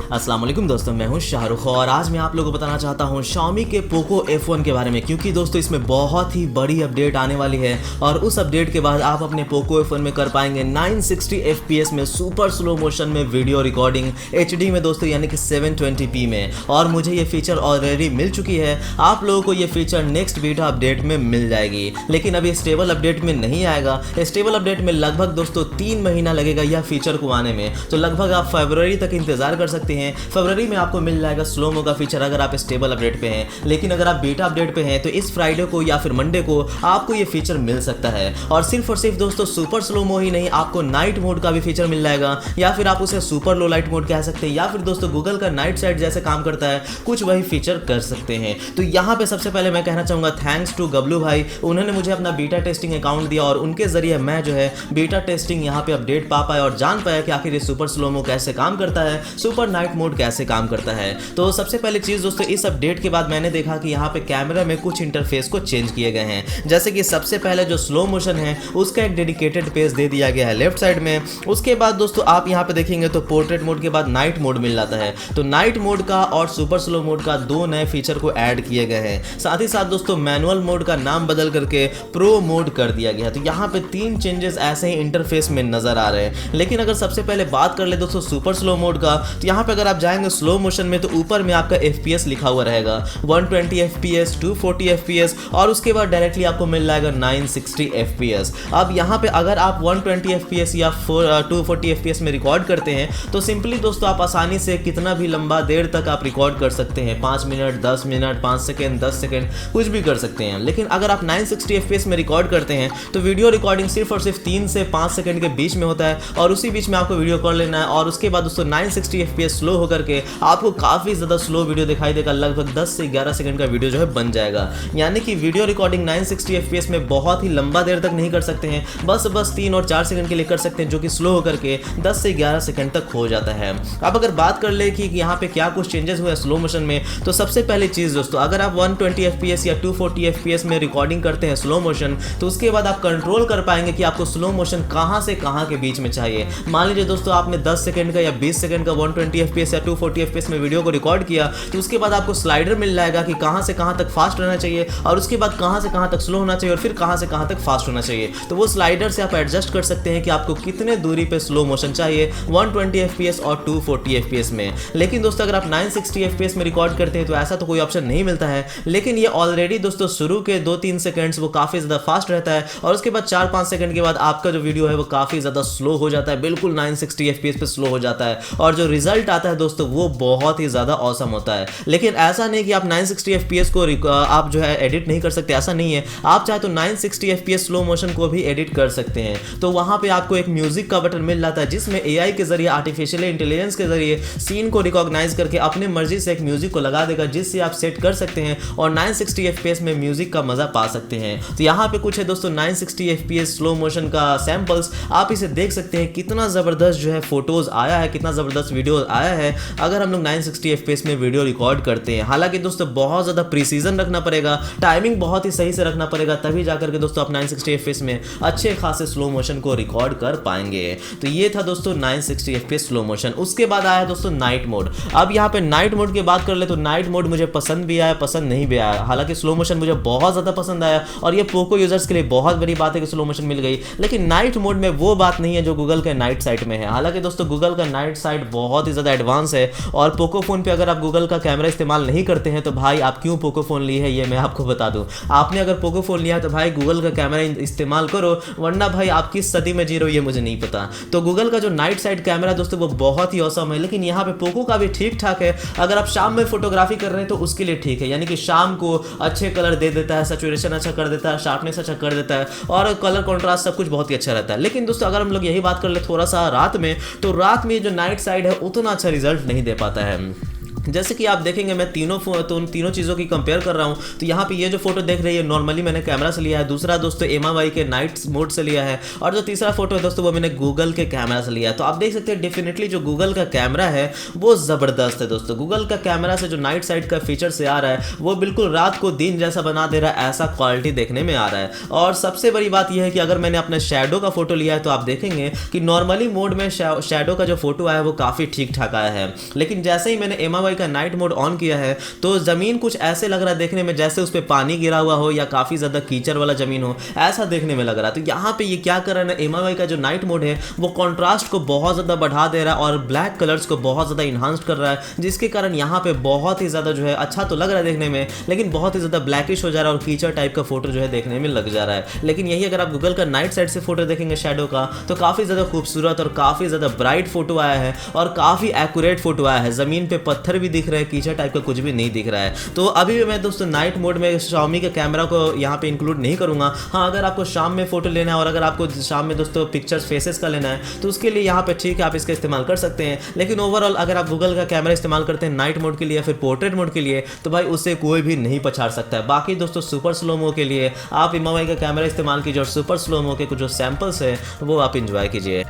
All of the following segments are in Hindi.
अस्सलाम वालेकुम दोस्तों, मैं हूं शाहरुख और आज मैं आप लोगों को बताना चाहता हूं Xiaomi के Poco F1 के बारे में, क्योंकि दोस्तों इसमें बहुत ही बड़ी अपडेट आने वाली है और उस अपडेट के बाद आप अपने Poco F1 में कर पाएंगे 960 FPS में सुपर स्लो मोशन में वीडियो रिकॉर्डिंग HD में दोस्तों, यानी कि 720p में। और मुझे ये फीचर ऑलरेडी मिल चुकी है, आप लोगों को ये फीचर नेक्स्ट बीटा अपडेट में मिल जाएगी, लेकिन अभी स्टेबल अपडेट में नहीं आएगा। स्टेबल अपडेट में लगभग दोस्तों 3 महीना लगेगा यह फीचर को आने में, तो लगभग आप फरवरी तक इंतजार कर सकते हैं। फरवरी में आपको मिल जाएगा Slo-Mo का फीचर अगर आप स्टेबल अपडेट पे हैं, लेकिन अगर आप बीटा अपडेट पे हैं तो इस फ्राइडे को या फिर मंडे को आपको ये फीचर मिल सकता है। और सिर्फ दोस्तों सुपर Slo-Mo ही नहीं, आपको नाइट मोड का भी फीचर मिल जाएगा, या फिर आप उसे सुपर लो लाइट मोड कह सकते हैं, या फिर दोस्तों गूगल का नाइट साइड जैसे काम करता है कुछ वही फीचर कर सकते हैं। तो यहाँ पे सबसे पहले मैं कहना चाहूँगा थैंक्स टू गबलू भाई, उन्होंने मुझे अपना बीटा टेस्टिंग अकाउंट दिया और उनके जरिए मैं जो है बीटा टेस्टिंग यहाँ पे अपडेट पा पाया और जान पाया कि आखिर ये सुपर Slo-Mo कैसे काम करता है, सुपर नाइट मोड कैसे काम करता है। तो सबसे पहले चीज़ दोस्तों, इस अपडेट के बाद मैंने देखा कि यहाँ पे कैमरा में कुछ इंटरफेस को चेंज किए गए हैं। जैसे कि सबसे पहले जो स्लो मोशन है उसका एक डेडिकेटेड पेज दे दिया गया है लेफ्ट साइड में। उसके बाद दोस्तों आप यहाँ पे देखेंगे तो पोर्ट्रेट मोड के बाद नाइट मोड मिल जाता है। तो नाइट मोड का और सुपर स्लो मोड का 2 नए फीचर को ऐड किए गए हैं। साथ ही साथ दोस्तों मैनुअल मोड का नाम बदल करके प्रो मोड कर दिया गया है। तो यहाँ पे 3 चेंजेस ऐसे ही इंटरफेस में नजर आ रहे हैं। लेकिन अगर सबसे पहले बात कर ले दोस्तों सुपर स्लो मोड का, तो यहाँ पे अगर आप जाएंगे स्लो मोशन में तो ऊपर में आपका FPS लिखा हुआ रहेगा 120 FPS, 240 FPS और उसके बाद डायरेक्टली आपको मिल जाएगा 960 FPS। अब यहाँ पे अगर आप 120 FPS या 240 FPS में रिकॉर्ड करते हैं तो सिंपली दोस्तों आप आसानी से कितना भी लंबा देर तक आप रिकॉर्ड कर सकते हैं, 5 मिनट, 10 मिनट, 5 सेकेंड, 10 सेकेंड, कुछ भी कर सकते हैं। लेकिन अगर आप 960 FPS में रिकॉर्ड करते हैं तो वीडियो रिकॉर्डिंग सिर्फ और सिर्फ 3 से 5 सेकंड के बीच में होता है और उसी बीच में आपको वीडियो कर लेना है और उसके बाद दोस्तों 960 FPS स्लो होकर के आपको काफी ज्यादा स्लो वीडियो दिखाई देगा। लगभग 10 से 11 सेकंड का वीडियो जो है बन जाएगा। यानी कि वीडियो रिकॉर्डिंग 960 FPS में बहुत ही लंबा देर तक नहीं कर सकते हैं, बस 3 और 4 सेकंड के लिए कर सकते हैं, जो कि स्लो होकर के 10 से 11 सेकंड तक हो जाता है। अब अगर बात कर ले कि यहाँ पे क्या कुछ चेंजेस हुए स्लो मोशन में, तो सबसे पहली चीज दोस्तों, अगर आप 120 FPS या 240 FPS में रिकॉर्डिंग करते हैं स्लो मोशन, तो उसके बाद आप कंट्रोल कर पाएंगे कि आपको स्लो मोशन कहां से कहां के बीच में चाहिए। मान लीजिए दोस्तों आपने 10 सेकंड का या 20 सेकंड का 120 FPS या 240 FPS में वीडियो को रिकॉर्ड किया, तो उसके बाद आपको स्लाइडर मिल जाएगा कि कहां से कहां तक फास्ट रहना चाहिए और उसके बाद कहां से कहां तक स्लो होना चाहिए और फिर कहां से कहां तक फास्ट होना चाहिए। तो वो स्लाइडर से आप एडजस्ट कर सकते हैं कि आपको कितने दूरी पे स्लो मोशन चाहिए 120 FPS और 240 FPS में। लेकिन दोस्तों अगर आप 960 FPS में रिकॉर्ड करते हैं तो ऐसा तो कोई ऑप्शन नहीं मिलता है, लेकिन ये ऑलरेडी दोस्तों शुरू के 2-3 सेकंड्स वो काफी ज्यादा फास्ट रहता है और उसके बाद 4-5 सेकंड के बाद आपका जो वीडियो है वो काफी ज्यादा स्लो हो जाता है, बिल्कुल 960 FPS पे स्लो हो जाता है और जो रिजल्ट आता है दोस्तों वो बहुत ही ज्यादा ऑसम होता है। लेकिन ऐसा नहीं कि आप 960 FPS को आप जो है एडिट नहीं कर सकते, ऐसा नहीं है। आप चाहे तो 960 FPS स्लो मोशन को भी एडिट कर सकते हैं। तो वहां पे आपको एक म्यूजिक का बटन मिल जाता है जिसमें AI के जरिए, आर्टिफिशियल इंटेलिजेंस के जरिए सीन को रिकॉग्नाइज करके अपने मर्जी से एक म्यूजिक को लगा देगा, जिससे आप सेट कर सकते हैं और 960 FPS में म्यूजिक का मजा पा सकते हैं। तो यहाँ पे कुछ है दोस्तों 960 FPS स्लो मोशन का सैंपल्स, आप इसे देख सकते हैं कितना जबरदस्त जो है फोटोज आया है, कितना जबरदस्त वीडियो आया है अगर हम लोग 960 FPS में वीडियो रिकॉर्ड करते हैं। हालांकि दोस्तों बहुत ज्यादा प्रिसीजन रखना पड़ेगा, टाइमिंग बहुत ही सही से रखना पड़ेगा, तभी जाकर के दोस्तों आप 960 FPS में अच्छे खासे स्लो मोशन को रिकॉर्ड कर पाएंगे। तो ये था दोस्तों 960 FPS स्लो मोशन। उसके बाद आया दोस्तों नाइट मोड। अब यहाँ पे नाइट मोड की बात कर ले तो नाइट मोड मुझे पसंद भी आया, पसंद नहीं भी आया। हालांकि स्लो मोशन मुझे बहुत ज्यादा पसंद आया और ये पोको यूजर्स के लिए बहुत बड़ी बात है कि स्लो मोशन मिल गई, लेकिन नाइट मोड में वो बात नहीं है जो गूगल के नाइट साइट में है। हालांकि दोस्तों गूगल का नाइट साइट बहुत ही ज्यादा एडवांस है और पोको फोन पे अगर आप गूगल का कैमरा इस्तेमाल नहीं करते हैं तो भाई आप क्यों पोको फोन लिए है ये मैं आपको बता दूं। आपने अगर पोको फोन लिया है तो भाई गूगल का कैमरा इस्तेमाल करो, वरना भाई आप किस सदी में जी रहे हो ये मुझे नहीं पता। तो गूगल का जो नाइट साइड कैमरा दोस्तों वो बहुत ही औसम है, लेकिन यहाँ पे पोको का भी ठीक ठाक है। अगर आप शाम में फोटोग्राफी कर रहे हैं तो उसके लिए ठीक है, यानी कि शाम को अच्छे कलर दे देता है, सैचुरेशन अच्छा कर देता है, शार्पनेस अच्छा कर देता है और कलर कॉन्ट्रास्ट सब कुछ बहुत ही अच्छा रहता है। लेकिन दोस्तों अगर हम लोग यही बात कर ले थोड़ा सा रात में, तो रात में जो नाइट साइड है उतना अच्छा रिजल्ट नहीं दे पाता है। जैसे कि आप देखेंगे मैं तीनों चीज़ों की कंपेयर कर रहा हूँ। तो यहाँ पे ये जो फोटो देख रही है नॉर्मली मैंने कैमरा से लिया है, दूसरा दोस्तों MI के नाइट मोड से लिया है, और जो तीसरा फोटो है दोस्तों वो मैंने गूगल के कैमरा से लिया है। तो आप देख सकते हैं डेफिनेटली जो गूगल का कैमरा है वो ज़बरदस्त है दोस्तों। गूगल का कैमरा से जो नाइट साइड का फीचर से आ रहा है वो बिल्कुल रात को दिन जैसा बना दे रहा है, ऐसा क्वालिटी देखने में आ रहा है। और सबसे बड़ी बात यह है कि अगर मैंने अपने शैडो का फोटो लिया है तो आप देखेंगे कि नॉर्मली मोड में शैडो का जो फोटो आया है वो काफ़ी ठीक ठाक आया है, लेकिन जैसे ही मैंने MI का नाइट मोड ऑन किया है तो ज़मीन कुछ ऐसे लग रहा है देखने में जैसे उस पर पानी गिरा हुआ हो या काफ़ी ज़्यादा कीचड़ वाला ज़मीन हो, ऐसा देखने में लग रहा है। तो यहाँ पे ये क्या कर रहा है ना, MI का जो नाइट मोड है वो कॉन्ट्रास्ट को बहुत ज़्यादा बढ़ा दे रहा है और ब्लैक कलर्स को बहुत ज़्यादा इन्हांस्ड कर रहा है, जिसके कारण यहाँ पे बहुत ही ज़्यादा जो है अच्छा तो लग रहा है देखने में, लेकिन बहुत ही ज़्यादा ब्लैकिश हो जा रहा है और कीचड़ टाइप का फोटो जो है देखने में लग जा रहा है। लेकिन यही अगर आप गूगल का नाइट साइड से फोटो देखेंगे शैडो का तो काफ़ी ज़्यादा खूबसूरत और काफ़ी ज़्यादा ब्राइट फोटो आया है और काफ़ी एक्यूरेट फोटो आया है। ज़मीन पे पत्थर भी दिख रहे हैं, कीचड़ टाइप का कुछ भी नहीं दिख रहा है। तो अभी भी मैं दोस्तों नाइट मोड में Xiaomi के कैमरा को यहाँ पे इंक्लूड नहीं करूँगा। हाँ, अगर आपको शाम में फोटो लेना है और अगर आपको शाम में दोस्तों पिक्चर्स फेसेस का लेना है तो उसके लिए यहाँ पे ठीक है आप इसका इस्तेमाल कर सकते हैं, लेकिन ओवरऑल अगर आप गूगल का कैमरा इस्तेमाल करते हैं नाइट मोड के लिए या फिर पोर्ट्रेट मोड के लिए तो भाई उससे कोई भी नहीं पछाड़ सकता है। बाकी दोस्तों सुपर स्लो-मो के लिए आप MI का कैमरा इस्तेमाल कीजिए और सुपर स्लो-मो के कुछ जो सैंपल्स है वो आप इंजॉय कीजिए।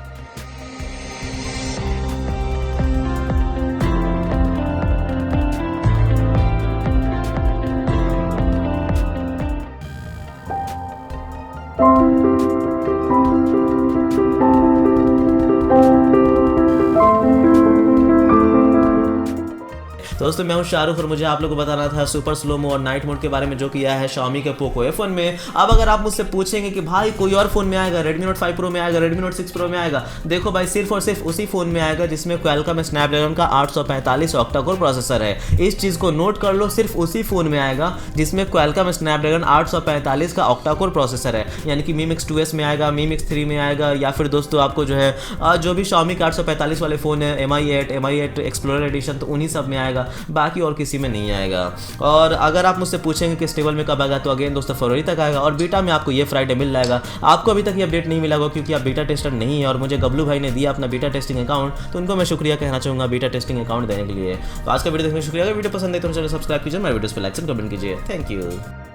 दोस्तों मैं हूं शाहरुख और मुझे आप लोगों को बताना था सुपर स्लो-मो और नाइट मोड के बारे में जो किया है Xiaomi के Poco F1 में। अब अगर आप मुझसे पूछेंगे कि भाई कोई और फोन में आएगा, Redmi Note 5 Pro में आएगा, Redmi Note 6 Pro में आएगा, देखो भाई सिर्फ और सिर्फ उसी फोन में आएगा जिसमें Qualcomm स्नैपड्रैगन का 845 ऑक्टा कोर प्रोसेसर है। इस चीज़ को नोट कर लो, सिर्फ उसी फोन में आएगा जिसमें Qualcomm स्नैपड्रैगन 845 का ऑक्टा कोर प्रोसेसर है, यानी कि Mi Mix 2S में आएगा, Mi Mix 3 में आएगा, या फिर दोस्तों आपको जो है जो भी Xiaomi के 845 वाले फ़ोन है Mi 8 एक्सप्लोरर एडिशन तो उन्हीं सब में आएगा, बाकी और किसी में नहीं आएगा। और अगर आप मुझसे पूछेंगे कि स्टेबल में कब आएगा तो अगेन दोस्तों फरवरी तक आएगा और बीटा में आपको ये फ्राइडे मिल जाएगा। आपको अभी तक ये अपडेट नहीं मिला होगा क्योंकि आप बीटा टेस्टर नहीं है और मुझे गबलू भाई ने दिया अपना बीटा टेस्टिंग अकाउंट, तो उनको मैं शुक्रिया कहना चाहूँगा बीटा टेस्टिंग अकाउंट देने के लिए। तो आज का वीडियो देखने का शुक्रिया। अगर वीडियो पसंद है तो चैनल सब्सक्राइब कीजिए, मेरे वीडियोस पे लाइक एंड कमेंट कीजिए। Thank you.